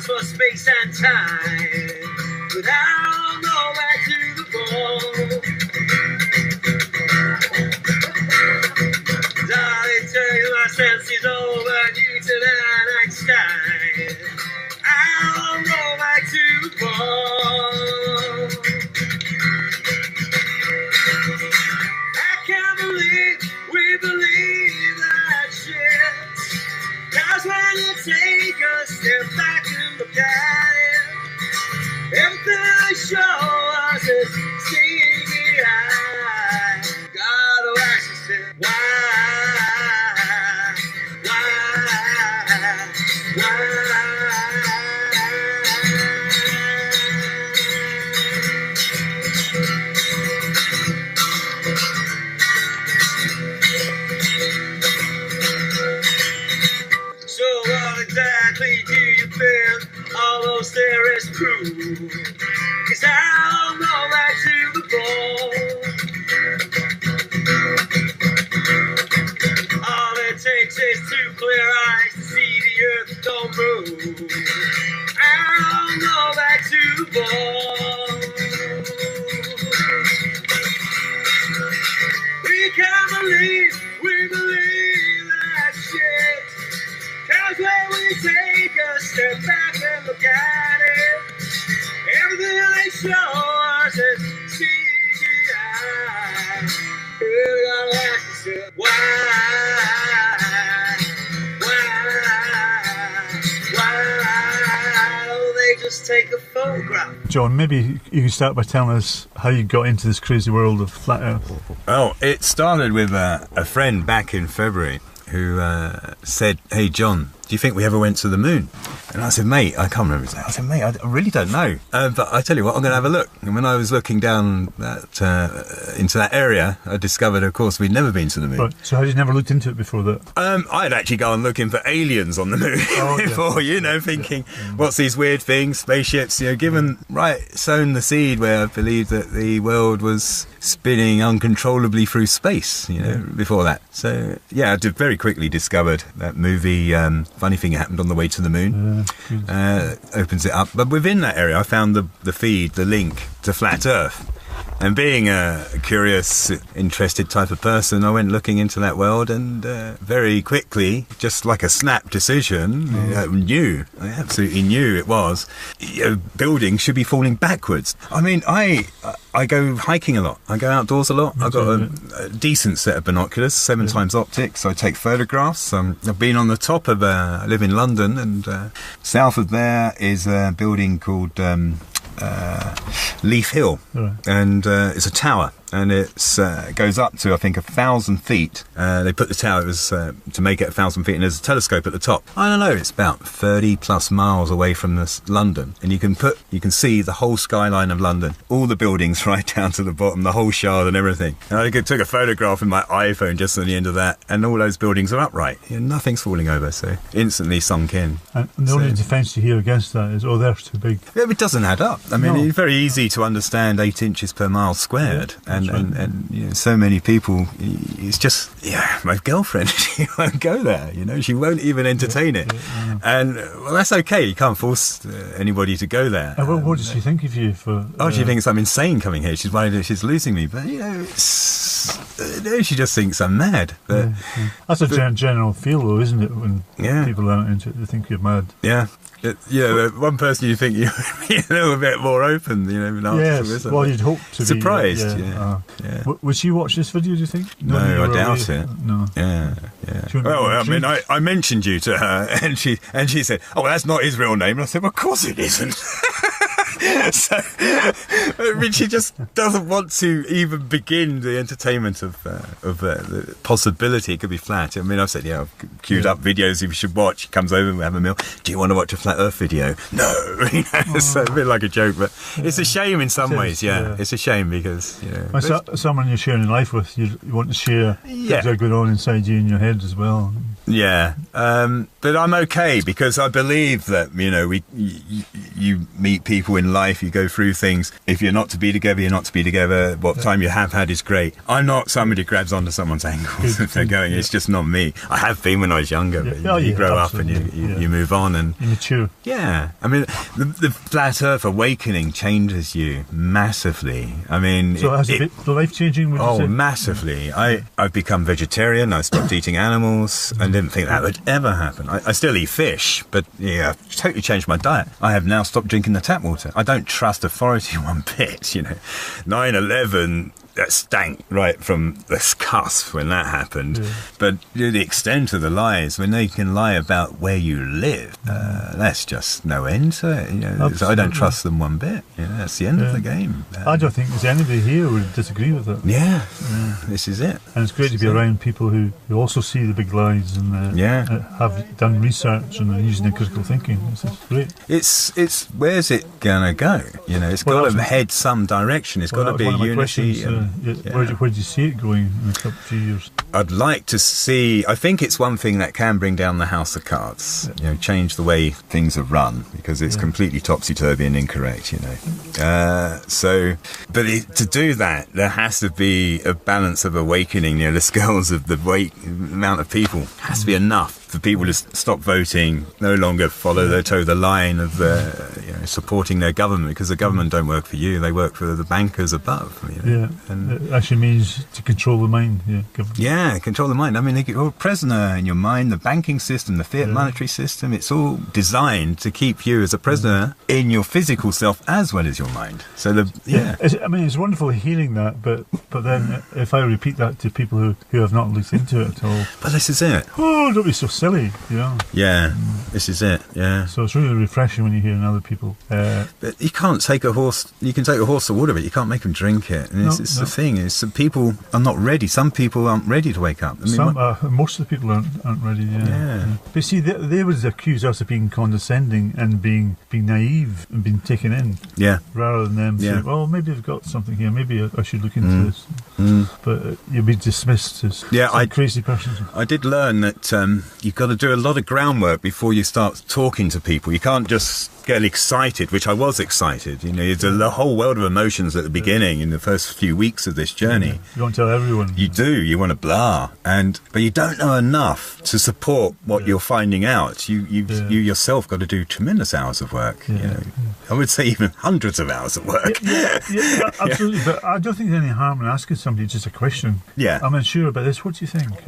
stands for space and time, but I'll go back to the ball. Darling, turn my senses over Newton and Einstein. I'll go back to the ball. I can't believe we believe that shit. 'Cause when you take a step back and look at it, everything they show us is CGI. Gotta ask yourself, why? So what exactly do you feel all those theorists prove? 'Cause I'll go back to the ball. All it takes is two clear eyes to see the earth don't move. I'll go back to the ball. We can't believe we believe that shit. 'Cause when we take a step back and look at it, everything they show us is CGI. You gotta ask yourself, why don't they just take a photograph? John, maybe you can start by telling us how you got into this crazy world of flat Earth. Oh, it started with a friend back in February who said, "Hey John, do you think we ever went to the moon?" And I said, "Mate, I can't remember his name." I said, "Mate, I really don't know. But I tell you what, I'm going to have a look." And when I was looking down into that area, I discovered, of course, we'd never been to the moon. Right. So had you never looked into it before that? I'd actually gone looking for aliens on the moon before, thinking, what's these weird things, spaceships, sown the seed where I believed that the world was spinning uncontrollably through space, before that. So, I did very quickly discovered that movie, Funny Thing Happened on the Way to the Moon. Opens it up. But within that area, I found the feed, the link to Flat Earth. And being a curious, interested type of person, I went looking into that world and very quickly, just like a snap decision, I absolutely knew it was, buildings should be falling backwards. I mean, I go hiking a lot. I go outdoors a lot. I've got a decent set of binoculars, 7 times optics. I take photographs. I've been on the top of, I live in London, and south of there is a building called Leaf Hill, and it's a tower, and it goes up to I think 1,000 feet. They put the tower, it was to make it 1,000 feet, and there's a telescope at the top. I don't know, it's about 30 plus miles away from London, and you can see the whole skyline of London, all the buildings right down to the bottom, the whole Shard and everything. And I took a photograph with my iPhone just on the end of that, and all those buildings are upright. Nothing's falling over, so instantly sunk in. And the only defence you hear against that is, they're too big. Yeah, it doesn't add up. I mean, it's very easy to understand 8 inches per mile squared, and so many people. It's just my girlfriend. She won't go there. She won't even entertain it, and that's okay. You can't force anybody to go there. What does she think of you for? She thinks I'm insane coming here. She's worried that she's losing me, but she just thinks I'm mad. But that's a general feel, though, isn't it? When people aren't into it, they think you're mad. Yeah. The one person you think you'd be a little bit more open, Yes, well, you'd hope to surprised. be. Would she watch this video, do you think? No, I doubt it. No. Yeah. Well, I mean, I mentioned you to her, and she said, "Oh, well, that's not his real name." And I said, "Well, of course it isn't." So, I mean, she just doesn't want to even begin the entertainment of the possibility it could be flat. I mean, I've said, I've queued up videos you should watch. She comes over and we have a meal. Do you want to watch a flat Earth video? No. It's a bit like a joke, but it's a shame in some ways. It's a shame because someone you're sharing life with, you want to share things that are going on inside you in your head as well. Yeah. But I'm okay because I believe that, you know, you meet people in life, you go through things. If you're not to be together, you're not to be together. What time you have had is great. I'm not somebody who grabs onto someone's ankles if they're going. It's just not me. I have been when I was younger. But you grow up and you move on and you mature. Yeah, I mean, the flat Earth awakening changes you massively. I mean, so has it been life changing? Oh, massively. I've become vegetarian. I stopped eating animals. I didn't think that would ever happen. I still eat fish, but yeah, I've totally changed my diet. I have now stopped drinking the tap water. I don't trust authority one bit. You know, 9/11. That stank right from the cusp when that happened. Yeah. But the extent of the lies, when they can lie about where you live, that's just no end to it. You know, I don't trust them one bit. You know, that's the end of the game. I don't think there's anybody here who would disagree with it. Yeah, this is it. And it's great to be around people who also see the big lies and have done research and are using their critical thinking. This is great. It's where's it gonna go? You know, it's got to head some direction. It's got to be a unity. Where do you see it going in a few years? I'd like to see. I think it's one thing that can bring down the house of cards. You know, change the way things are run because it's completely topsy-turvy and incorrect. You know, to do that, there has to be a balance of awakening. You know, the scales of the amount of people has to be enough for people to stop voting, no longer follow the line of supporting their government, because the government don't work for you; they work for the bankers above. You know? And it actually means to control the mind. Control the mind. I mean, you're a prisoner in your mind. The banking system, the fiat monetary system, it's all designed to keep you as a prisoner in your physical self as well as your mind. So it's wonderful hearing that, but then if I repeat that to people who have not looked into it at all, but this is it. Oh, don't be so silly, Yeah, this is it. Yeah. So it's really refreshing when you hear other people. But you can't take a horse. You can take a horse to water, but you can't make them drink it. And it's the thing is, people are not ready. Some people aren't ready to wake up. I mean, most of the people aren't ready. Yeah. But see, they would accuse us of being condescending and being naive and being taken in. Yeah. Rather than them saying, "Well, maybe I've got something here. Maybe I should look into this." But you'll be dismissed as some crazy person. I did learn that you've got to do a lot of groundwork before you start talking to people. You can't just get excited, which I was excited. You know, it's a whole world of emotions at the beginning in the first few weeks of this journey. You want to tell everyone. You do. You want to blah, but you don't know enough to support what you're finding out. You yourself got to do tremendous hours of work. You know, I would say even hundreds of hours of work. Yeah, absolutely. But I don't think there's any harm in asking somebody just a question. Yeah, I'm unsure about this. What do you think?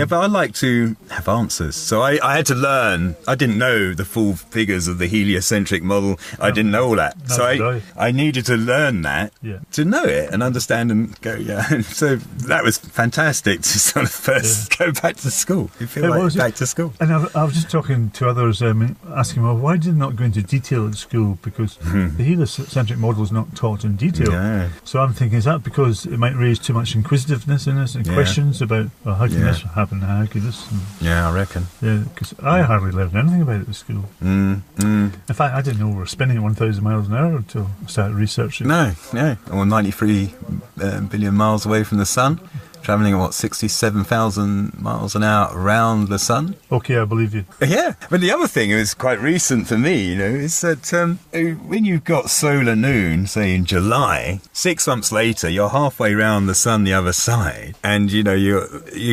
But I like to have answers. So I had to learn. I didn't know the full figures of the heliocentric model. I didn't know all that. So I needed to learn that to know it and understand and go, And so that was fantastic to sort of first go back to school. You feel like back to school. And I was just talking to others, asking, well, why did you not go into detail at school? Because the heliocentric model is not taught in detail. Yeah. So I'm thinking, is that because it might raise too much inquisitiveness in us and questions about, well, how can this happen? How could this? I reckon. Yeah, because I hardly learned anything about it at school. In fact, I didn't know we were spinning at 1,000 miles an hour until I started researching. No. Or 93 billion miles away from the sun. Travelling at 67,000 miles an hour around the sun. Okay, I believe you. Yeah, but the other thing is quite recent for me, is that when you've got solar noon, say in July, 6 months later, you're halfway around the sun the other side, and you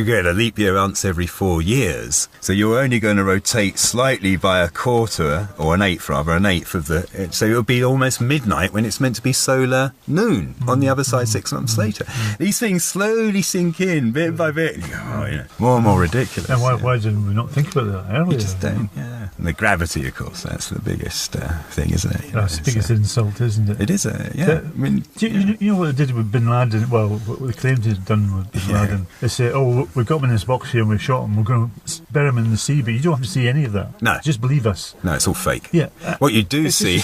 get a leap year once every 4 years, so you're only going to rotate slightly by a quarter, or an eighth of the. So it'll be almost midnight when it's meant to be solar noon on the other side 6 months later. These things slowly sink in bit by bit. You go, more and more ridiculous. And why didn't we not think about that earlier? You just don't. Yeah. And the gravity, of course, that's the biggest thing, isn't it? That's the biggest insult, isn't it? It is. I mean, you know what they did with Bin Laden? Well, what they claimed he'd done with Bin Laden. They say, we've got him in this box here and we shot him. We're going to bury him in the sea, but you don't have to see any of that. No, just believe us. No, it's all fake. Yeah. What you do see,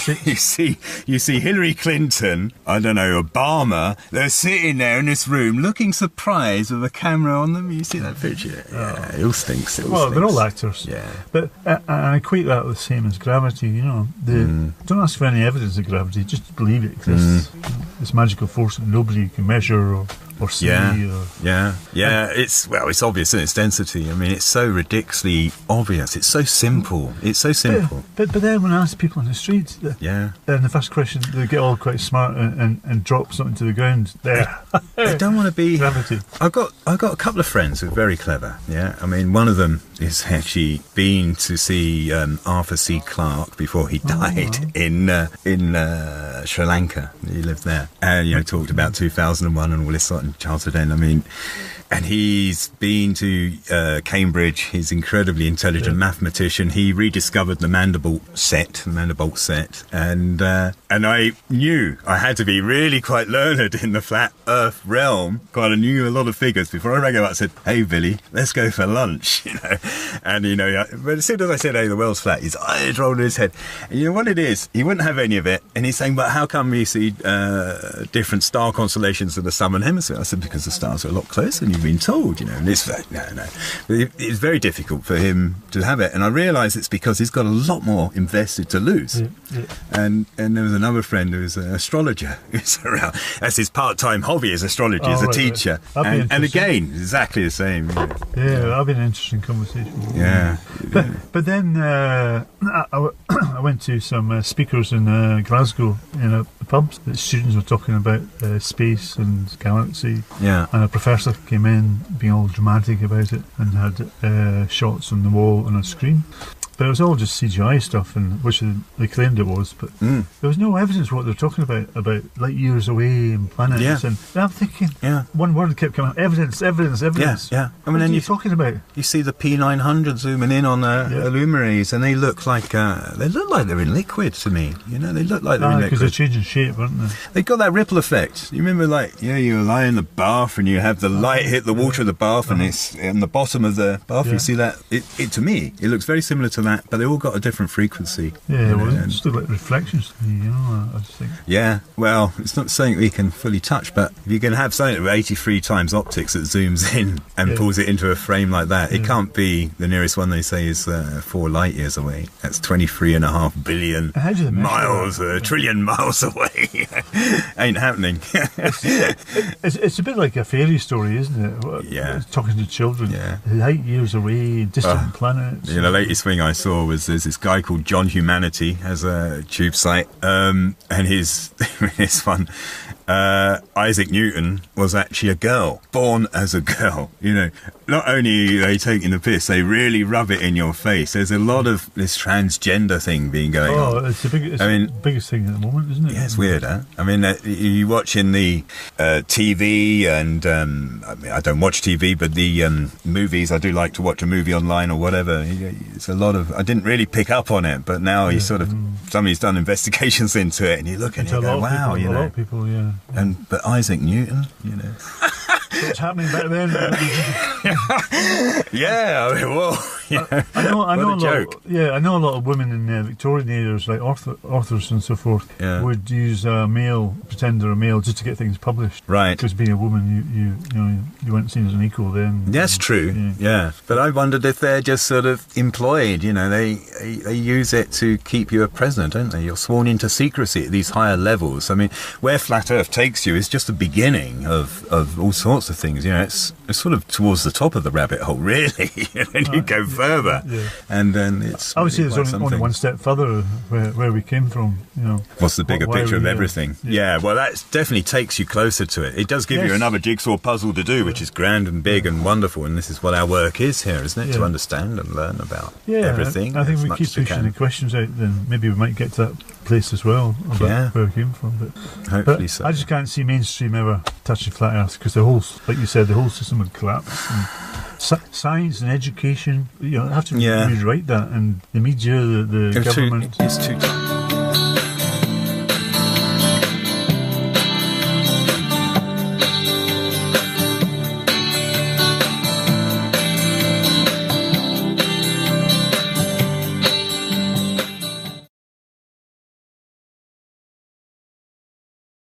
you see Hillary Clinton, I don't know, Obama. They're sitting there in this room, looking surprised with a camera on them. You see that picture? Yeah, it all stinks. They're all actors. Yeah. But I equate that with the same as gravity. Don't ask for any evidence of gravity. Just believe it exists. This magical force that nobody can measure or or C. Yeah. It's obvious in its density. I mean, it's so ridiculously obvious. It's so simple. But then when I ask people on the street, then the first question, they get all quite smart and drop something to the ground. There, I don't want to be gravity. I've got a couple of friends who are very clever. Yeah, I mean, one of them is actually been to see Arthur C. Clarke before he died in Sri Lanka. He lived there, and talked about 2001 and all this sort of childhood end. I mean, and he's been to Cambridge. He's an incredibly intelligent mathematician. He rediscovered the Mandelbrot set, and I knew I had to be really quite learned in the flat Earth realm. I knew a lot of figures before I rang him up and said, "Hey Billy, let's go for lunch." And but as soon as I said, "Hey, the world's flat," his eyes rolled in his head. And you know what it is? He wouldn't have any of it, and he's saying, "But how come we see different star constellations in the southern hemisphere?" I said, "Because the stars are a lot closer than you've been told." And it's like, no. But it's very difficult for him to have it, and I realise it's because he's got a lot more invested to lose. And there was another friend who's an astrologer who's around. That's his part-time hobby, is astrology, as a teacher. And again, exactly the same. That'll be an interesting conversation. But then I went to some speakers in Glasgow in a pub. The students were talking about space and galaxy. And a professor came in being all dramatic about it and had shots on the wall on a screen. But it was all just CGI stuff, and which they claimed it was. But there was no evidence what they're talking about light years away and planets. And I'm thinking, one word kept coming out: evidence. I mean, what are you talking about? You see the P900 zooming in on the luminaries, and they look like they're in liquid to me. They look like they're in liquid because they're changing shape, aren't they? They got that ripple effect. You remember, you lie in the bath and you have the light hit the water of the bath, and it's on the bottom of the bath. You see that? It to me, it looks very similar to that, but they all got a different frequency. It's still like reflections to me, I just think. Well, it's not something we can fully touch, but if you can have something with 83 times optics that zooms in and pulls it into a frame like that, it can't be. The nearest one they say is 4 light years away. That's 23.5 billion miles, a trillion miles away. Ain't happening. It's a bit like a fairy story, isn't it? Talking to children. Light years away, distant planets. The latest thing I saw was there's this guy called John Humanity, has a tube site, and his one, Isaac Newton was actually a girl, born as a girl. Not only are they taking the piss, they really rub it in your face. There's a lot of this transgender thing being going on. It's the biggest thing at the moment, isn't it? Yeah, it's weird, huh? I mean, you watching the TV, and I don't watch TV, but the movies, I do like to watch a movie online or whatever. It's a lot of, I didn't really pick up on it, but now you sort of, somebody's done investigations into it, and you look and you go, wow, a lot of people, But Isaac Newton, What's happening back then? I know a joke. I know a lot of women in Victorian eras, like authors and so forth, would use a male, pretend they're a male, just to get things published. Right. Because being a woman, you weren't seen as an equal then. That's true. But I wondered if they're just sort of employed. They use it to keep you a prisoner, don't they? You're sworn into secrecy at these higher levels. I mean, where Flat Earth takes you is just the beginning of all sorts of things. It's sort of towards the top of the rabbit hole, really. And you go further, and then it's. I would say there's only one step further where we came from. What's the bigger picture of everything? Well, that definitely takes you closer to it. It does give you another jigsaw puzzle to do, which is grand and big and wonderful. And this is what our work is here, isn't it? To understand and learn about everything. I think we keep pushing the questions out. Then maybe we might get to that place as well about where we came from. But hopefully so. I just can't see mainstream ever touching Flat Earth, because the whole, like you said, the whole system would collapse. And science and education, have to rewrite that, and the media, the government. It's too.